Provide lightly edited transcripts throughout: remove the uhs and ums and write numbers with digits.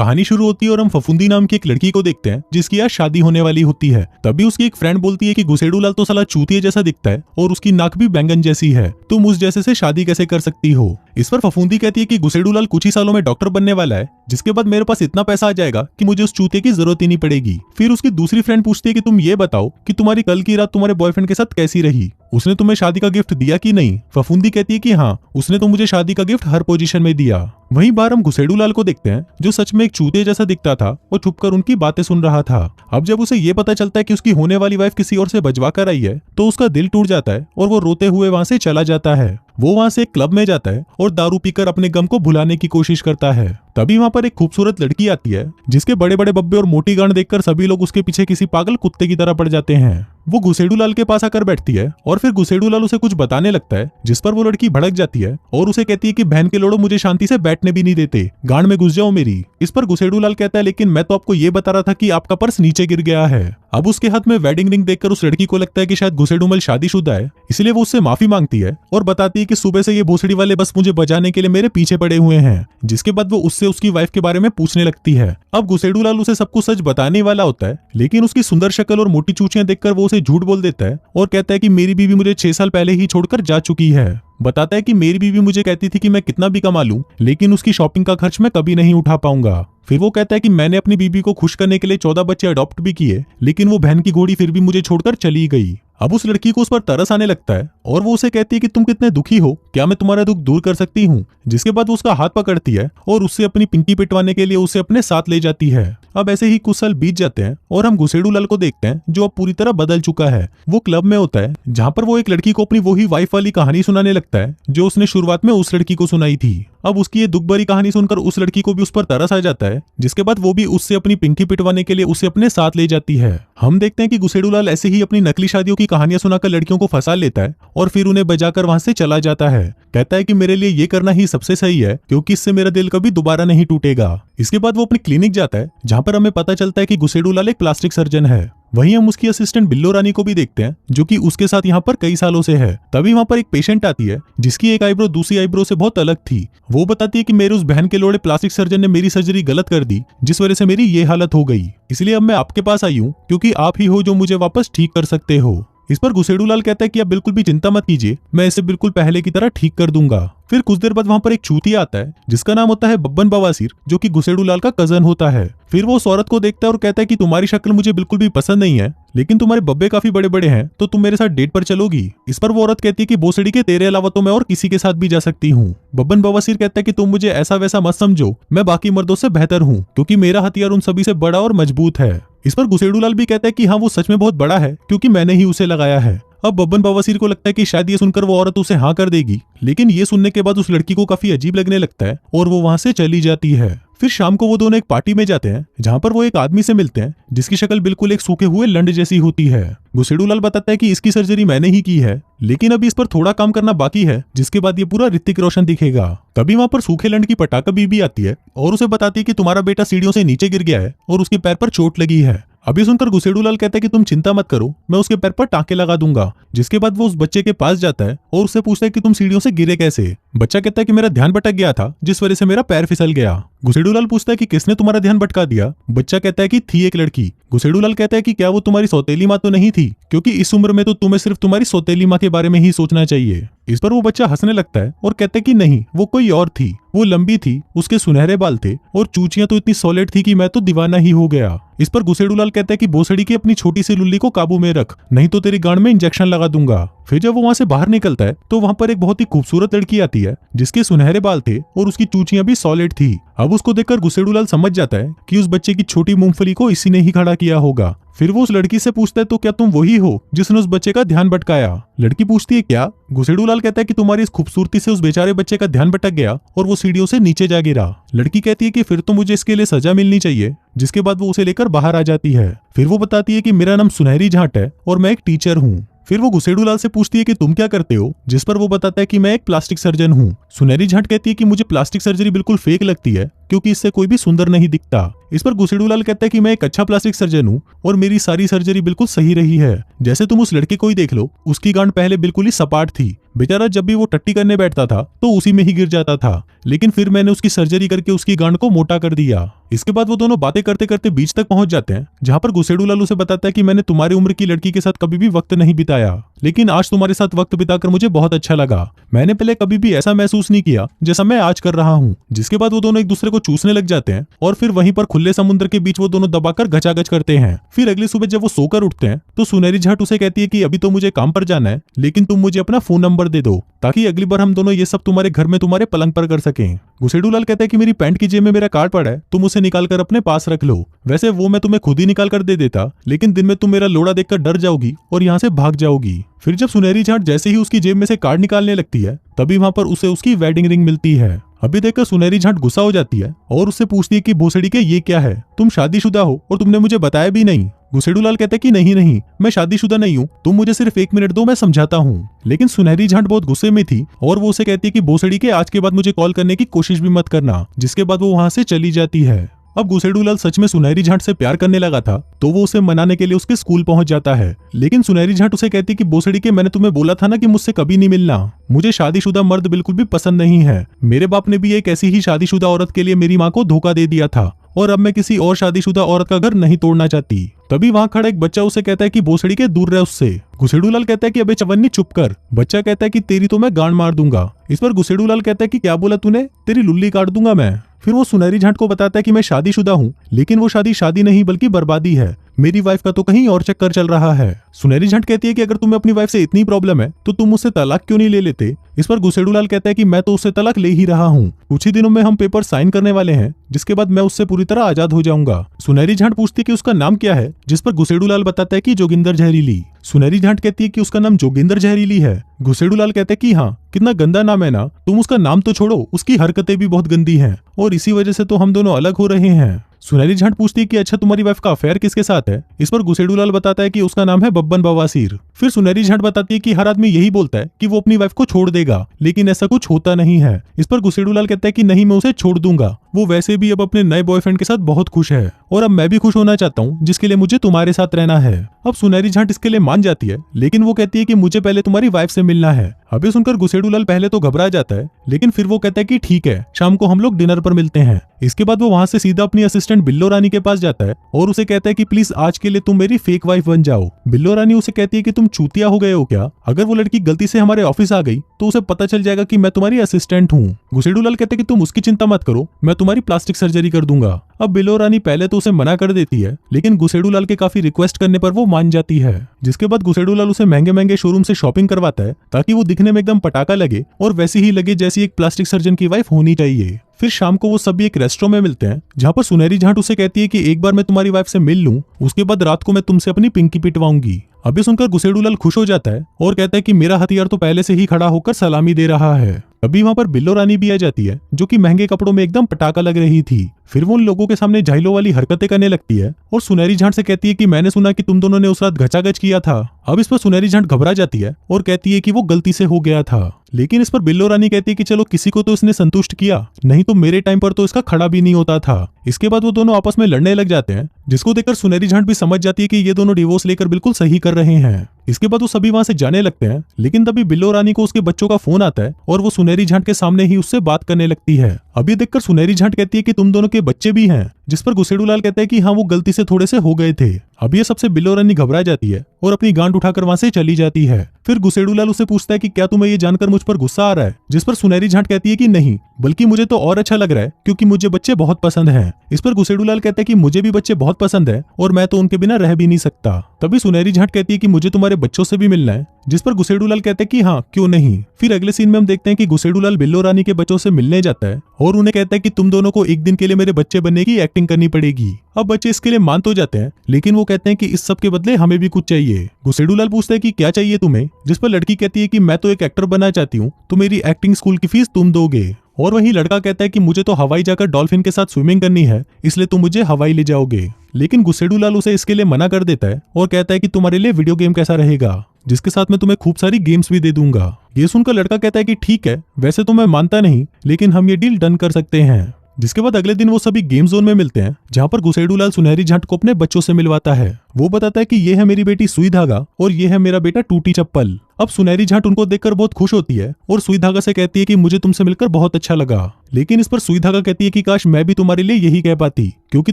कहानी शुरू होती है और हम फफूंदी नाम की एक लड़की को देखते हैं जिसकी आज शादी होने वाली होती है। तभी उसकी एक फ्रेंड बोलती है कि गुसेडू लाल तो साला चूतिया जैसा दिखता है और उसकी नाक भी बैंगन जैसी है, तुम उस जैसे से शादी कैसे कर सकती हो। इस पर फफूंदी कहती है कि गुसेडू लाल कुछ ही सालों में डॉक्टर बनने वाला है, जिसके बाद मेरे पास इतना पैसा आ जाएगा कि मुझे उस चूतिया की जरूरत ही नहीं पड़ेगी। फिर उसकी दूसरी फ्रेंड पूछती है कि तुम ये बताओ कि तुम्हारी कल की रात तुम्हारे बॉयफ्रेंड के साथ कैसी रही, उसने तुम्हें शादी का गिफ्ट दिया कि नहीं। फफूंदी कहती है कि हाँ, उसने तो मुझे शादी का गिफ्ट हर पोजीशन में दिया। वहीं बार हम गुसेडू लाल को देखते हैं जो सच में एक चूते जैसा दिखता था और छुपकर उनकी बातें सुन रहा था। अब जब उसे ये पता चलता है कि उसकी होने वाली वाइफ किसी और से बजवा कर आई है तो उसका दिल टूट जाता है और वो रोते हुए वहां से चला जाता है। वो वहां से एक क्लब में जाता है और दारू पीकर अपने गम को भुलाने की कोशिश करता है। तभी वहां पर एक खूबसूरत लड़की आती है जिसके बड़े बड़े बब्बे और मोटी गांड देखकर सभी लोग उसके पीछे किसी पागल कुत्ते की तरह पड़ जाते हैं। वो गुसेडू लाल के पास आकर बैठती है और फिर गुसेडू लाल उसे कुछ बताने लगता है, जिस पर वो लड़की भड़क जाती है और उसे कहती है कि बहन के लोड़ो मुझे शांति से बैठने भी नहीं देते, गांड में घुस जाओ मेरी। इस पर गुसेडू लाल कहता है लेकिन मैं तो आपको ये बता रहा था कि आपका पर्स नीचे गिर गया है। अब उसके हाथ में वेडिंग रिंग देखकर उस लड़की को लगता है कि शायद गुसेडूमल शादीशुदा है, इसलिए वो उससे माफी मांगती है और बताती है कि सुबह से ये भोसड़ी वाले बस मुझे बजाने के लिए मेरे पीछे पड़े हुए हैं। जिसके बाद वो उससे उसकी वाइफ के बारे में पूछने लगती है। अब गुसेडू लाल उसे सब कुछ सच बताने वाला होता है, लेकिन उसकी सुंदर शक्ल और मोटी चूचियां देखकर वो उसे झूठ बोल देता है और कहता है कि मेरी बीवी मुझे 6 साल पहले ही छोड़कर जा चुकी है। बताता है कि मेरी बीवी मुझे कहती थी कि मैं कितना भी कमा लूं, लेकिन उसकी शॉपिंग का खर्च मैं कभी नहीं उठा पाऊंगा। फिर वो कहता है कि मैंने अपनी बीवी को खुश करने के लिए 14 बच्चे अडॉप्ट भी किए, लेकिन वो बहन की घोड़ी फिर भी मुझे छोड़कर चली गई। अब उस लड़की को उस पर तरस आने लगता है और वो उसे कहती है कि तुम कितने दुखी हो, क्या मैं तुम्हारा दुख दूर कर सकती हूँ। जिसके बाद वो उसका हाथ पकड़ती है और उससे अपनी पिंकी पिटवाने के लिए उसे अपने साथ ले जाती है। अब ऐसे ही कुछ साल बीत जाते हैं और हम गुसेडू लाल को देखते हैं जो अब पूरी तरह बदल चुका है। वो क्लब में होता है जहाँ पर वो एक लड़की को अपनी वही वाइफ वाली कहानी सुनाने लगता है जो उसने शुरुआत में उस लड़की को सुनाई थी। अब उसकी ये दुख भरी कहानी सुनकर उस लड़की को भी उस पर तरस आ जाता है, जिसके बाद वो भी उससे अपनी पिंकी पिटवाने के लिए उसे अपने साथ ले जाती है। हम देखते हैं कि गुसेडू लाल ऐसे ही अपनी नकली शादियों की कहानियां सुनाकर लड़कियों को फंसा लेता है और फिर उन्हें बजाकर वहां से चला जाता है। कहता है कि मेरे लिए ये करना ही सबसे सही है क्योंकि इससे मेरा दिल कभी दोबारा नहीं टूटेगा। इसके बाद वो अपनी क्लिनिक जाता है जहाँ पर हमें पता चलता है कि गुसेडू लाल एक प्लास्टिक सर्जन है। वहीं हम उसकी असिस्टेंट बिल्लो रानी को भी देखते हैं जो कि उसके साथ यहाँ पर कई सालों से है। तभी वहाँ पर एक पेशेंट आती है जिसकी एक आईब्रो दूसरी आईब्रो से बहुत अलग थी। वो बताती है कि मेरे उस बहन के लोड़े प्लास्टिक सर्जन ने मेरी सर्जरी गलत कर दी, जिस वजह से मेरी ये हालत हो गई। इसलिए अब मैं आपके पास आई हूँ क्योंकि आप ही हो जो मुझे वापस ठीक कर सकते हो। इस पर गुसेडू लाल कहता है कि आप बिल्कुल भी चिंता मत कीजिए, मैं इसे बिल्कुल पहले की तरह ठीक कर दूंगा। फिर कुछ देर बाद वहां पर एक चूतिया आता है जिसका नाम होता है बब्बन बवासीर, जो कि गुसेडू लाल का कजन होता है। फिर वो उस औरत को देखता है और कहता है कि तुम्हारी शक्ल मुझे बिल्कुल भी पसंद नहीं है, लेकिन तुम्हारे बब्बे काफी बड़े बड़े हैं, तो तुम मेरे साथ डेट पर चलोगी। इस पर वो औरत कहती है कि भोसड़ी के तेरे अलावा तो मैं और किसी के साथ भी जा सकती हूँ। बब्बन बवासीर कहता है कि तुम मुझे ऐसा वैसा मत समझो, मैं बाकी मर्दों से बेहतर हूँ क्योंकि मेरा हथियार उन सभी से बड़ा और मजबूत है। इस पर गुसेडू लाल भी कहता है कि हाँ, वो सच में बहुत बड़ा है क्योंकि मैंने ही उसे लगाया है। अब बब्बन बवासीर को लगता है कि शायद ये सुनकर वो औरत उसे हाँ कर देगी, लेकिन ये सुनने के बाद उस लड़की को काफी अजीब लगने लगता है और वो वहां से चली जाती है। फिर शाम को वो दोनों एक पार्टी में जाते हैं जहाँ पर वो एक आदमी से मिलते हैं जिसकी शक्ल बिल्कुल एक सूखे हुए लंड जैसी होती है। गुसेडू लाल बताता है कि इसकी सर्जरी मैंने ही की है, लेकिन अभी इस पर थोड़ा काम करना बाकी है, जिसके बाद ये पूरा ऋतिक रोशन दिखेगा। तभी वहाँ पर सूखे लंड की पटाखा बीबी आती है और उसे बताती है कि तुम्हारा बेटा सीढ़ियों से नीचे गिर गया है और उसके पैर पर चोट लगी है। अभी सुनकर गुसेडू लाल कहता है कि तुम चिंता मत करो, मैं उसके पैर पर टांके लगा दूंगा। जिसके बाद वो उस बच्चे के पास जाता है और उससे पूछता है कि तुम सीढ़ियों से गिरे कैसे। बच्चा कहता है कि मेरा ध्यान भटक गया था, जिस वजह से मेरा पैर फिसल गया। गुसेडू लाल पूछता है कि किसने तुम्हारा ध्यान भटका दिया। बच्चा कहता है कि थी एक लड़की। गुसेडू लाल कहता है कि क्या वो तुम्हारी सौतेली माँ तो नहीं थी, क्योंकि इस उम्र में तो तुम्हें सिर्फ तुम्हारी सौतेली माँ के बारे में ही सोचना चाहिए। इस पर वो बच्चा हंसने लगता है और कहता है कि नहीं, वो कोई और थी, वो लंबी थी, उसके सुनहरे बाल थे और चूचियां तो इतनी सॉलिड थी कि मैं तो दीवाना ही हो गया। इस पर गुसेडू लाल कहता है कि भोसड़ी की अपनी छोटी सी लुल्ली को काबू में रख, नहीं तो तेरी गांड में इंजेक्शन लगा दूंगा। फिर जब वो वहां से बाहर निकलता है तो वहां पर एक बहुत ही खूबसूरत लड़की आती है जिसके सुनहरे बाल थे और उसकी चूचियां भी सॉलिड थी। अब उसको देखकर गुसेडू लाल समझ जाता है कि उस बच्चे की छोटी मूंगफली को इसी ने ही खड़ा किया होगा। फिर वो उस लड़की से पूछता है तो क्या तुम वही हो जिसने उस बच्चे का ध्यान भटकाया। लड़की पूछती है क्या। गुसेडू लाल कहता है कि तुम्हारी इस खूबसूरती से उस बेचारे बच्चे का ध्यान भटक गया और वो सीढ़ियों से नीचे जा गिरा। लड़की कहती है कि फिर तो मुझे इसके लिए सजा मिलनी चाहिए। जिसके बाद वो उसे लेकर बाहर आ जाती है। फिर वो बताती है कि मेरा नाम सुनहरी झाट है और मैं एक टीचर हूँ। फिर वो गुसेडू लाल से पूछती है कि तुम क्या करते हो, जिस पर वो बताता है कि मैं एक प्लास्टिक सर्जन हूँ। सुनहरी झाट कहती है कि मुझे प्लास्टिक सर्जरी बिल्कुल फेक लगती है क्योंकि इससे कोई भी सुंदर नहीं दिखता। इस पर गुसेडूलाल कहता है कि मैं एक अच्छा प्लास्टिक सर्जन हूँ और मेरी सारी सर्जरी बिल्कुल सही रही है। जैसे तुम उस लड़के को ही देख लो, उसकी गांड पहले बिल्कुल ही सपाट थी। बेचारा जब भी वो टट्टी करने बैठता था तो उसी में ही गिर जाता था, लेकिन फिर मैंने उसकी सर्जरी करके उसकी गांड को मोटा कर दिया। इसके बाद वो दोनों बातें करते करते बीच तक पहुंच जाते हैं, जहां पर गुसेडूलाल उसे बताता है कि मैंने तुम्हारी उम्र की लड़की के साथ कभी भी वक्त नहीं बिताया, लेकिन आज तुम्हारे साथ वक्त बिताकर मुझे बहुत अच्छा लगा। मैंने पहले कभी भी ऐसा महसूस नहीं किया जैसा मैं आज कर रहा हूँ। जिसके बाद वो दोनों एक दूसरे को चूसने लग जाते हैं और फिर वहीं पर खुले समुद्र के बीच वो दोनों दबाकर घचाघच करते हैं। फिर अगली सुबह जब वो सोकर उठते हैं तो सुनहरी झाट उसे कहती है कि अभी तो मुझे काम पर जाना है, लेकिन तुम मुझे अपना फोन नंबर दे दो ताकि अगली बार हम दोनों ये सब तुम्हारे घर में तुम्हारे पलंग पर कर सकें। गुसेडूलाल कहता है कि मेरी पैंट की जेब में मेरा कार्ड पड़ा है, तुम उसे निकाल कर अपने पास रख लो। वैसे वो मैं तुम्हें खुद ही निकाल कर दे देता, लेकिन दिन में तुम मेरा लोड़ा देखकर डर जाओगी और यहाँ से भाग जाओगी। फिर जब सुनहरी झाट जैसे ही उसकी जेब में से कार्ड निकालने लगती है, तभी वहां पर उसे उसकी वेडिंग रिंग मिलती है। अभी देखकर सुनहरी झाट गुस्सा हो जाती है और उससे पूछती है कि भोसड़ी के ये क्या है, तुम शादीशुदा हो और तुमने मुझे बताया भी नहीं। गुसेडूलाल कहता है कि नहीं नहीं, मैं शादीशुदा नहीं हूँ, तुम मुझे सिर्फ 1 मिनट दो, मैं समझाता हूँ। लेकिन सुनहरी झाट बहुत गुस्से में थी और वो उसे कहती है कि भोसड़ी के आज के बाद मुझे कॉल करने की कोशिश भी मत करना। जिसके बाद वो वहां से चली जाती है। अब गुसेडूलाल सच में सुनहरी झाट से प्यार करने लगा था, तो वो उसे मनाने के लिए उसके स्कूल पहुंच जाता है। लेकिन सुनहरी झाट उसे कहती कि भोसड़ी के मैंने तुम्हें बोला था ना कि मुझसे कभी नहीं मिलना, मुझे शादीशुदा मर्द बिल्कुल भी पसंद नहीं है। मेरे बाप ने भी एक ऐसी ही शादीशुदा औरत के लिए मेरी माँ को धोखा दे दिया था और अब मैं किसी और शादीशुदा औरत का घर नहीं तोड़ना चाहती। तभी वहां खड़ा एक बच्चा उसे कहता है कि भोसड़ी के दूर रह उससे। गुसेडूलाल कहता है कि अबे चवन्नी चुप कर। बच्चा कहता है कि तेरी तो मैं गांड मार दूंगा। इस पर गुसेडूलाल कहता है कि क्या बोला तूने, तेरी लुल्ली काट दूंगा मैं। फिर वो सुनहरी झाट को बताता है कि मैं शादीशुदा हूँ, लेकिन वो शादी नहीं बल्कि बर्बादी है। मेरी वाइफ का तो कहीं और चक्कर चल रहा है। सुनहरी झाट कहती है कि अगर तुम्हें अपनी वाइफ से इतनी प्रॉब्लम है तो तुम उससे तलाक क्यों नहीं ले लेते। इस पर गुसेडूलाल कहता है कि मैं तो उससे तलाक ले ही रहा हूँ, कुछ ही दिनों में हम पेपर साइन करने वाले हैं, जिसके बाद मैं उससे पूरी तरह आजाद हो जाऊंगा। सुनहरी झाट पूछती है कि उसका नाम क्या है, जिस पर गुसेडूलाल बताता है कि जोगिंदर जहरीली। सुनहरी झाट कहती है कि उसका नाम जोगिंदर जहरीली है। गुसेडूलाल कहते हैं कि हाँ, कितना गंदा नाम है ना, तुम उसका नाम तो छोड़ो, उसकी हरकतें भी बहुत गंदी हैं और इसी वजह से तो हम दोनों अलग हो रहे हैं। सुनहरी झाट पूछती है कि अच्छा तुम्हारी वाइफ का अफेयर किसके साथ है। इस पर गुसेडूलाल बताता है कि उसका नाम है बब्बन बवासीर। फिर सुनहरी झाट बताती है कि हर आदमी यही बोलता है कि वो अपनी वाइफ को छोड़ देगा, लेकिन ऐसा कुछ होता नहीं है। इस पर गुसेडूलाल कहता है कि नहीं, मैं उसे छोड़ दूंगा, वो वैसे भी अब अपने नए बॉयफ्रेंड के साथ बहुत खुश है और अब मैं भी खुश होना चाहता हूँ, जिसके लिए मुझे तुम्हारे साथ रहना है। अब सुनहरी झाट इसके लिए मान जाती है, लेकिन वो कहती है कि मुझे पहले तुम्हारी वाइफ से मिलना है। अभी सुनकर गुसेडूलाल पहले तो घबरा जाता है, लेकिन फिर वो कहता है कि ठीक है, शाम को हम लोग डिनर पर मिलते हैं। इसके बाद वो वहां से सीधा अपनी असिस्टेंट बिल्लो रानी के पास जाता है और उसे कहता है कि प्लीज आज के लिए तुम मेरी फेक वाइफ बन जाओ। बिल्लो रानी उसे कहती है कि तुम चूतिया हो गए हो क्या, अगर वो लड़की गलती से हमारे ऑफिस आ गई तो उसे पता चल जाएगा कि मैं तुम्हारी असिस्टेंट हूँ। गुसेडूलाल कहते हैं कि तुम उसकी चिंता मत करो, मैं तुम्हारी प्लास्टिक सर्जरी कर दूंगा। अब बिल्लो रानी पहले तो उसे मना कर देती है, लेकिन गुसेडूलाल के काफी रिक्वेस्ट करने पर वो मान जाती है। जिसके बाद गुसेडूलाल उसे महंगे महंगे शोरूम से शॉपिंग करवाता है ताकि वो दिखने में एकदम पटाखा लगे और वैसी ही लगे जैसी एक प्लास्टिक सर्जन की वाइफ होनी चाहिए। फिर शाम को वो सभी एक रेस्टोरेंट में मिलते हैं, जहाँ पर सुनहरी झाट उसे कहती है कि एक बार मैं तुम्हारी वाइफ से मिल लूं, उसके बाद रात को मैं तुमसे अपनी पिंकी पिटवाऊंगी। अभी सुनकर गुसेडूलाल खुश हो जाता है और कहता है कि मेरा हथियार तो पहले से ही खड़ा होकर सलामी दे रहा है। अभी वहां पर बिल्लो रानी भी आ जाती है, जो कि महंगे कपड़ों में एकदम पटाखा लग रही थी। फिर वो उन लोगों के सामने झाइलों वाली हरकतें करने लगती है और सुनहरी झाट से कहती है कि मैंने सुना कि तुम दोनों ने उस रात घचाघच किया था। अब इस पर सुनहरी झाट घबरा जाती है और कहती है कि वो गलती से हो गया था, लेकिन इस पर बिल्लो रानी कहती है कि चलो किसी को तो इसने संतुष्ट किया, नहीं तो मेरे टाइम पर तो इसका खड़ा भी नहीं होता था। इसके बाद वो दोनों आपस में लड़ने लग जाते हैं, जिसको देखकर सुनहरी झाट भी समझ जाती है कि ये दोनों डिवोर्स लेकर बिल्कुल सही कर रहे हैं। इसके बाद वो सभी वहां से जाने लगते हैं, लेकिन तभी बिल्लो रानी को उसके बच्चों का फोन आता है और वो सुनहरी झाट के सामने ही उससे बात करने लगती है। अभी देखकर सुनहरी झाट कहती है कि तुम दोनों के बच्चे भी हैं, जिस पर गुसेडूलाल कहता है कि हाँ वो गलती से थोड़े से हो गए थे। अब ये सबसे बिल्लो रानी घबरा जाती है और अपनी गांड उठाकर वहां से चली जाती है। फिर गुसेडूलाल उसे पूछता है कि क्या तुम्हें ये जानकर मुझ पर गुस्सा आ रहा है, जिस पर सुनहरी झाट कहती है कि नहीं, बल्कि मुझे तो और अच्छा लग रहा है क्योंकि मुझे बच्चे बहुत पसंद हैं। इस पर गुसेडूलाल कहता है कि मुझे भी बच्चे बहुत पसंद है और मैं तो उनके बिना रह भी नहीं सकता। तभी सुनहरी झाट कहती है कि मुझे तुम्हारे बच्चों से भी मिलना है, जिस पर गुसेडूलाल कहते हैं कि हाँ क्यों नहीं। फिर अगले सीन में हम देखते हैं कि गुसेडूलाल बिल्लो रानी के बच्चों से मिलने जाता है और उन्हें कहता है कि तुम दोनों को एक दिन के लिए मेरे बच्चे बनने की एक्टिंग करनी पड़ेगी। अब बच्चे इसके लिए मान तो जाते हैं, लेकिन वो कहते हैं कि इस सब के बदले हमें भी कुछ चाहिए। गुसेडूलाल पूछता है कि क्या चाहिए तुम्हें, जिस पर लड़की कहती है कि मैं तो एक एक्टर बनना चाहती हूँ, तो मेरी एक्टिंग स्कूल की फीस तुम दोगे। और वहीं लड़का कहता है कि मुझे तो हवाई जाकर डॉल्फिन के साथ स्विमिंग करनी है, इसलिए तुम मुझे हवाई ले जाओगे। लेकिन गुसेडूलाल उसे इसके लिए मना कर देता है और कहता है कि तुम्हारे लिए वीडियो गेम कैसा रहेगा, जिसके साथ मैं तुम्हें खूब सारी गेम्स भी दे दूंगा। ये सुनकर लड़का कहता है कि ठीक है, वैसे तो मैं मानता नहीं, लेकिन हम ये डील डन कर सकते हैं। जिसके बाद अगले दिन वो सभी गेम जोन में मिलते हैं, जहाँ पर गुसेडूलाल सुनहरी झांट को अपने बच्चों से मिलवाता है। वो बताता है कि ये है मेरी बेटी सुई धागा और ये है मेरा बेटा टूटी चप्पल। अब सुनहरी झांट उनको देखकर बहुत खुश होती है और सुई धागा से कहती है कि मुझे तुमसे मिलकर बहुत अच्छा लगा। लेकिन इस पर सुई धागा कहती है कि काश मैं भी तुम्हारे लिए यही कह पाती, क्योंकि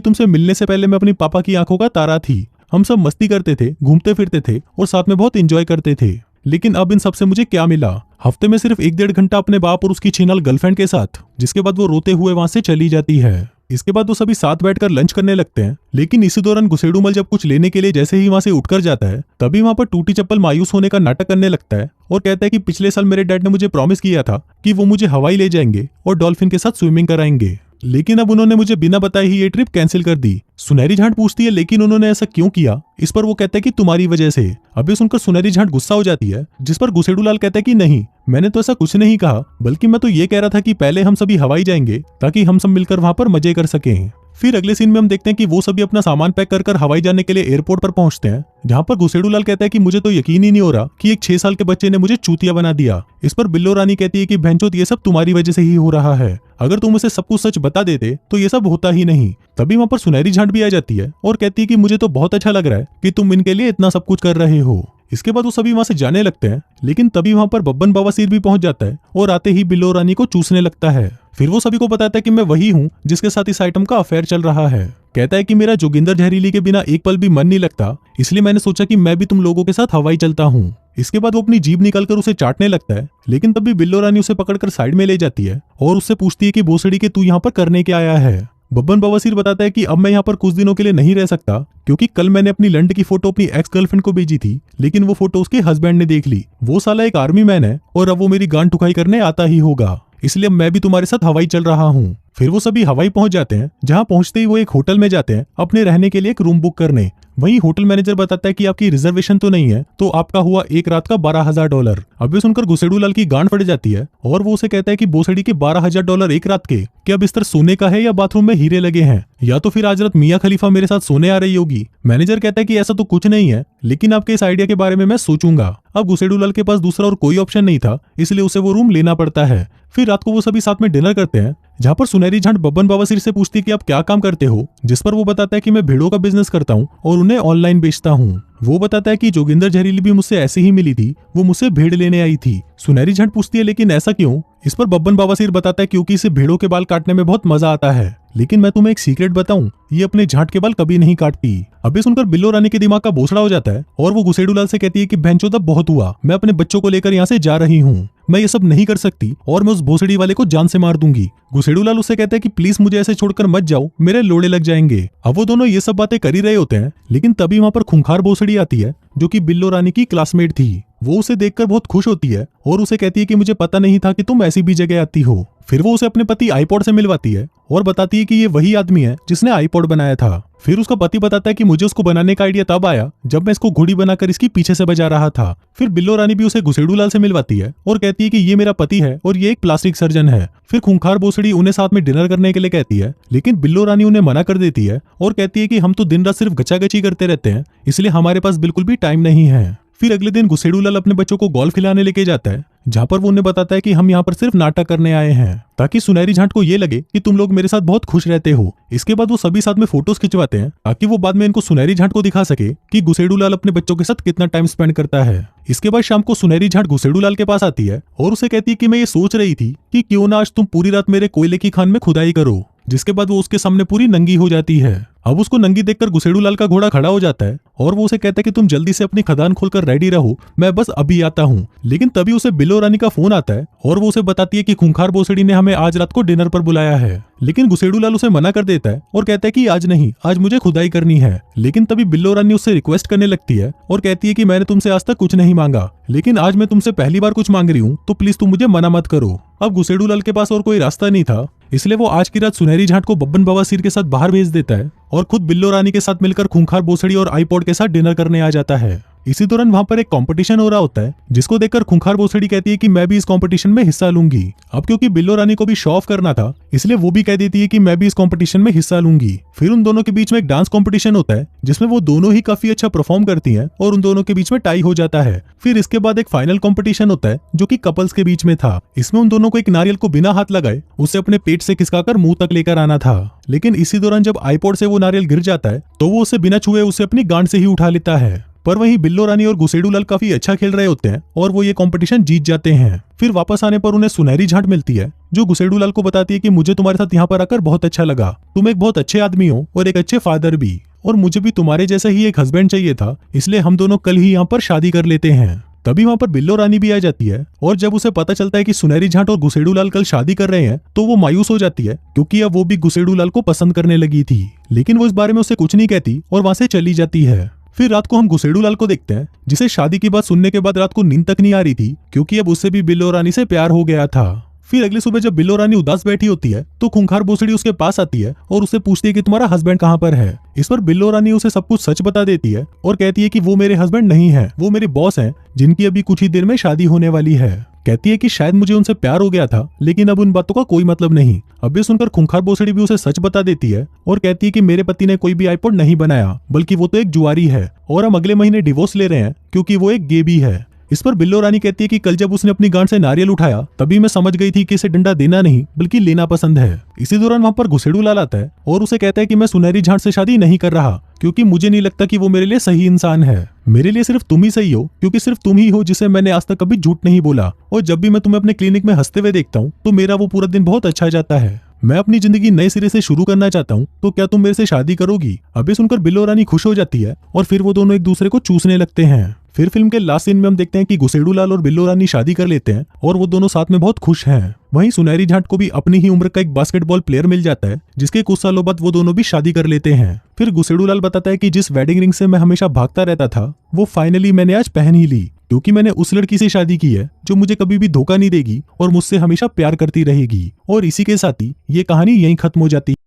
तुमसे मिलने से पहले मैं अपनी पापा की आंखों का तारा थी। हम सब मस्ती करते थे, घूमते फिरते थे और साथ में बहुत एंजॉय करते थे। लेकिन अब इन सबसे मुझे क्या मिला? हफ्ते में सिर्फ 1-1.5 घंटा अपने बाप और उसकी छीनाल गर्लफ्रेंड के साथ, जिसके बाद वो रोते हुए वहां से चली जाती है। इसके बाद वो सभी साथ बैठकर लंच करने लगते हैं। लेकिन इसी दौरान गुसेडूमल जब कुछ लेने के लिए जैसे ही वहां से उठकर जाता है, तभी वहां पर टूटी चप्पल मायूस होने का नाटक करने लगता है और कहता है कि पिछले साल मेरे डैड ने मुझे प्रॉमिस किया था कि वो मुझे हवाई ले जाएंगे और डॉल्फिन के साथ स्विमिंग कराएंगे, लेकिन अब उन्होंने मुझे बिना बताए ही ये ट्रिप कैंसिल कर दी। सुनहरी झांट पूछती है लेकिन उन्होंने ऐसा क्यों किया? इस पर वो कहता है कि तुम्हारी वजह से। अब ये सुनकर सुनहरी झांट गुस्सा हो जाती है, जिस पर गुसेडूलाल कहता है कि नहीं, मैंने तो ऐसा कुछ नहीं कहा, बल्कि मैं तो ये कह रहा था कि पहले हम सभी हवाई जाएंगे ताकि हम सब मिलकर वहां पर मजे कर सकें। फिर अगले सीन में हम देखते हैं कि वो सभी अपना सामान पैक कर हवाई जाने के लिए एयरपोर्ट पर पहुंचते हैं, जहां पर गुसेडूलाल कहता है कि मुझे तो यकीन ही नहीं हो रहा कि एक 6 साल के बच्चे ने मुझे चूतिया बना दिया। इस पर बिल्लो रानी कहती है कि भैंचोद ये सब तुम्हारी वजह से ही हो रहा है, अगर तुम उसे सब कुछ सच बता देते तो ये सब होता ही नहीं। तभी वहां पर सुनहरी झांट भी आ जाती है और कहती है कि मुझे तो बहुत अच्छा लग रहा है कि तुम इनके लिए इतना सब कुछ कर रहे हो। इसके बाद वो सभी वहां से जाने लगते हैं, लेकिन तभी वहां पर बब्बन बवासीर भी पहुंच जाता है और आते ही बिल्लो रानी को चूसने लगता है। फिर वो सभी को बताता है कि मैं वही हूँ जिसके साथ इस आइटम का अफेयर चल रहा है। कहता है कि मेरा जोगिंदर जहरीली के बिना एक पल भी मन नहीं लगता, इसलिए मैंने सोचा कि मैं भी तुम लोगों के साथ हवाई चलता हूँ। इसके बाद वो अपनी जीभ निकालकर उसे चाटने लगता है, लेकिन तभी बिल्लो रानी उसे पकड़कर साइड में ले जाती है और उससे पूछती है कि भोसड़ी के तू यहाँ पर करने क्या आया है? बब्बन बवासीर बताता है कि अब मैं यहाँ पर कुछ दिनों के लिए नहीं रह सकता, क्योंकि कल मैंने अपनी लंड की फोटो अपनी एक्स गर्लफ्रेंड को भेजी थी, लेकिन वो फोटो उसके हस्बैंड ने देख ली। वो साला एक आर्मी मैन है और अब वो मेरी गांड ठुकाई करने आता ही होगा, इसलिए मैं भी तुम्हारे साथ हवाई चल रहा हूँ। फिर वो सभी हवाई पहुंच जाते हैं, जहां पहुंचते ही वो एक होटल में जाते हैं अपने रहने के लिए एक रूम बुक करने। वहीं होटल मैनेजर बताता है कि आपकी रिजर्वेशन तो नहीं है, तो आपका हुआ एक रात का $12,000। अब ये सुनकर गुसेडूलाल की गांड फट जाती है और वो उसे कहता है कि बोसड़ी के $12,000 एक रात के क्या बिस्तर सोने का है या बाथरूम में हीरे लगे हैं, या तो फिर आज रात मियां खलीफा मेरे साथ सोने आ रही होगी। मैनेजर कहता है कि ऐसा तो कुछ नहीं है, लेकिन आपके इस आइडिया के बारे में मैं सोचूंगा। अब गुसेडूलाल के पास दूसरा और कोई ऑप्शन नहीं था, इसलिए उसे वो रूम लेना पड़ता है। फिर रात को वो सभी साथ में डिनर करते हैं, जहां पर सुनहरी झांट बब्बन बवासीर से पूछती है कि आप क्या काम करते हो, जिस पर वो बताता है कि मैं भेड़ों का बिजनेस करता हूँ और उन्हें ऑनलाइन बेचता हूँ। वो बताता है कि जोगिंदर जहरीली भी मुझसे ऐसे ही मिली थी, वो मुझसे भेड़ लेने आई थी। सुनहरी झांट पूछती है लेकिन ऐसा क्यों? इस पर बब्बन बवासीर बताता है क्योंकि इसे भेड़ों के बाल काटने में बहुत मजा आता है, लेकिन मैं तुम्हें एक सीक्रेट बताऊं, ये अपने झांट के बाल कभी नहीं काटती। अभी सुनकर बिल्लो रानी के दिमाग का भोसड़ा हो जाता है और वो गुसेडूलाल से कहती है कि भैंचोद अब बहुत हुआ, मैं अपने बच्चों को लेकर यहाँ से जा रही हूँ, मैं ये सब नहीं कर सकती और मैं उस भोसड़ी वाले को जान से मार दूंगी। गुसेडूलाल उससे कहता है कि प्लीज मुझे ऐसे छोड़कर मत जाओ, मेरे लोड़े लग जाएंगे। अब वो दोनों ये सब बातें कर ही रहे होते हैं, लेकिन तभी वहां पर खूंखार भोसड़ी आती है जो कि बिल्लो रानी की क्लासमेट थी। वो उसे देखकर बहुत खुश होती है और उसे कहती है कि मुझे पता नहीं था कि तुम ऐसी भी जगह आती हो। फिर वो उसे अपने पति आईपॉड से मिलवाती है और बताती है कि ये वही आदमी है जिसने आईपॉड बनाया था। फिर उसका पति बताता है कि मुझे उसको बनाने का आइडिया तब आया जब मैं इसको घोड़ी बनाकर इसकी पीछे से बजा रहा था। फिर बिल्लो रानी भी उसे गुसेडूलाल से मिलवाती है और कहती है कि ये मेरा पति है और ये एक प्लास्टिक सर्जन है। फिर खूंखार भोसड़ी उन्हें साथ में डिनर करने के लिए कहती है, लेकिन बिल्लो रानी उन्हें मना कर देती है और कहती है कि हम तो दिन रात सिर्फ गचागची करते रहते हैं, इसलिए हमारे पास बिल्कुल भी टाइम नहीं है। फिर अगले दिन गुसेडूलाल अपने बच्चों को गोल्फ खिलाने लेके जाता है, जहां पर वो उन्हें बताता है कि हम यहाँ पर सिर्फ नाटक करने आए हैं ताकि सुनहरी झांट को ये लगे कि तुम लोग मेरे साथ बहुत खुश रहते हो। इसके बाद वो सभी साथ में फोटोज खिंचवाते हैं ताकि वो बाद में इनको सुनहरी झांट को दिखा सके कि गुसेडूलाल अपने बच्चों के साथ कितना टाइम स्पेंड करता है। इसके बाद शाम को सुनहरी झांट गुसेडूलाल के पास आती है और उसे कहती है कि मैं ये सोच रही थी कि क्यों ना आज तुम पूरी रात मेरे कोयले की खान में खुदाई करो, जिसके बाद वो उसके सामने पूरी नंगी हो जाती है। अब उसको नंगी देखकर गुसेडूलाल का घोड़ा खड़ा हो जाता है और वो उसे कहता है कि तुम जल्दी से अपनी खदान खोलकर रेडी रहो, मैं बस अभी आता हूँ। लेकिन तभी उसे बिल्लो रानी का फोन आता है और वो उसे बताती है कि खूंखार भोसड़ी ने हमें आज रात को डिनर पर बुलाया है। लेकिन गुसेडूलाल उसे मना कर देता है और कहता है कि आज नहीं, आज मुझे खुदाई करनी है। लेकिन तभी बिल्लो रानी उससे रिक्वेस्ट करने लगती है और कहती है कि मैंने तुमसे आज तक कुछ नहीं मांगा, लेकिन आज मैं तुमसे पहली बार कुछ मांग रही हूँ, तो प्लीज तुम मुझे मना मत करो। अब गुसेडूलाल के पास और कोई रास्ता नहीं था, इसलिए वो आज की रात सुनहरी झांट को बब्बन बवासीर के साथ बाहर भेज देता है और खुद बिल्लो रानी के साथ मिलकर खूंखार भोसड़ी और आईपॉड के साथ डिनर करने आ जाता है। इसी दौरान वहाँ पर एक कंपटीशन हो रहा होता है, जिसको देखकर खूंखार भोसड़ी कहती है कि मैं भी इस कंपटीशन में हिस्सा लूंगी। अब क्योंकि बिल्लो रानी को भी शो ऑफ करना था, इसलिए वो भी कह देती है कि मैं भी इस कंपटीशन में हिस्सा लूंगी। फिर उन दोनों के बीच में एक डांस कंपटीशन होता है, जिसमें वो दोनों ही काफी अच्छा परफॉर्म करती हैं और उन दोनों के बीच में टाई हो जाता है। फिर इसके बाद एक फाइनल कंपटीशन होता है, जो कि कपल्स के बीच में था। इसमें उन दोनों को एक नारियल को बिना हाथ लगाए उसे अपने पेट से खिसकाकर मुंह तक लेकर आना था। लेकिन इसी दौरान जब आईपॉड से वो नारियल गिर जाता है, तो वो उसे बिना छुए उसे अपनी गांड से ही उठा लेता है। पर वहीं बिल्लो रानी और गुसेडू लाल काफी अच्छा खेल रहे होते हैं और वो ये कंपटीशन जीत जाते हैं। फिर वापस आने पर उन्हें सुनहरी झांट मिलती है, जो गुसेडू लाल को बताती है कि मुझे तुम्हारे साथ यहाँ पर आकर बहुत अच्छा लगा, तुम एक बहुत अच्छे आदमी हो और एक अच्छे फादर भी, और मुझे भी तुम्हारे जैसा ही एक हस्बैंड चाहिए था, इसलिए हम दोनों कल ही यहाँ पर शादी कर लेते हैं। तभी वहाँ पर बिल्लो रानी भी आ जाती है और जब उसे पता चलता है कि सुनहरी झांट और गुसेडू लाल कल शादी कर रहे हैं, तो वो मायूस हो जाती है, क्योंकि अब वो भी गुसेडू लाल को पसंद करने लगी थी। लेकिन वो इस बारे में उसे कुछ नहीं कहती और वहां से चली जाती है। फिर रात को हम गुसेडू लाल को देखते हैं, जिसे शादी की बात सुनने के बाद रात को नींद तक नहीं आ रही थी, क्योंकि अब उससे भी बिल्लो रानी से प्यार हो गया था। फिर अगली सुबह जब बिल्लो रानी उदास बैठी होती है, तो खूंखार भोसड़ी उसके पास आती है और उससे पूछती है कि तुम्हारा हस्बैंड कहाँ पर है। इस पर बिल्लो रानी उसे सब कुछ सच बता देती है और कहती है कि वो मेरे हस्बैंड नहीं है, वो मेरे बॉस हैं, जिनकी अभी कुछ ही देर में शादी होने वाली है। कहती है कि शायद मुझे उनसे प्यार हो गया था, लेकिन अब उन बातों का कोई मतलब नहीं। अब ये सुनकर खूंखार भोसड़ी भी उसे सच बता देती है और कहती है कि मेरे पति ने कोई भी आईपॉड नहीं बनाया, बल्कि वो तो एक जुआरी है और हम अगले महीने डिवोर्स ले रहे हैं, क्योंकि वो एक गे भी है। इस पर बिल्लो रानी कहती है कि कल जब उसने अपनी गांड से नारियल उठाया, तभी मैं समझ गई थी कि इसे डंडा देना नहीं बल्कि लेना पसंद है। इसी दौरान वहां पर गुसेडू लाल आता है और उसे कहता है कि मैं सुनहरी झांट से शादी नहीं कर रहा, क्योंकि मुझे नहीं लगता कि वो मेरे लिए सही इंसान है। मेरे लिए सिर्फ तुम ही सही हो, क्योंकि सिर्फ तुम ही हो जिसे मैंने आज तक कभी झूठ नहीं बोला, और जब भी मैं तुम्हें अपने क्लिनिक में हंसते हुए देखता हूँ तो मेरा वो पूरा दिन बहुत अच्छा जाता है। मैं अपनी जिंदगी नए सिरे से शुरू करना चाहता हूँ, तो क्या तुम मेरे से शादी करोगी? अभी सुनकर बिल्लो रानी खुश हो जाती है और फिर वो दोनों एक दूसरे को चूसने लगते हैं। फिर फिल्म के लास्ट सीन में हम देखते हैं कि गुसेडू लाल और बिल्लो रानी शादी कर लेते हैं और वो दोनों साथ में बहुत खुश हैं। वहीं सुनहरी झांट को भी अपनी ही उम्र का एक बास्केटबॉल प्लेयर मिल जाता है, जिसके कुछ सालों बाद वो दोनों भी शादी कर लेते हैं। फिर गुसेडू लाल बताता है कि जिस वेडिंग रिंग से मैं हमेशा भागता रहता था, वो फाइनली मैंने आज पहन ही ली, क्योंकि मैंने उस लड़की से शादी की है जो मुझे कभी भी धोखा नहीं देगी और मुझसे हमेशा प्यार करती रहेगी। और इसी के साथ ही ये कहानी यहीं खत्म हो जाती है।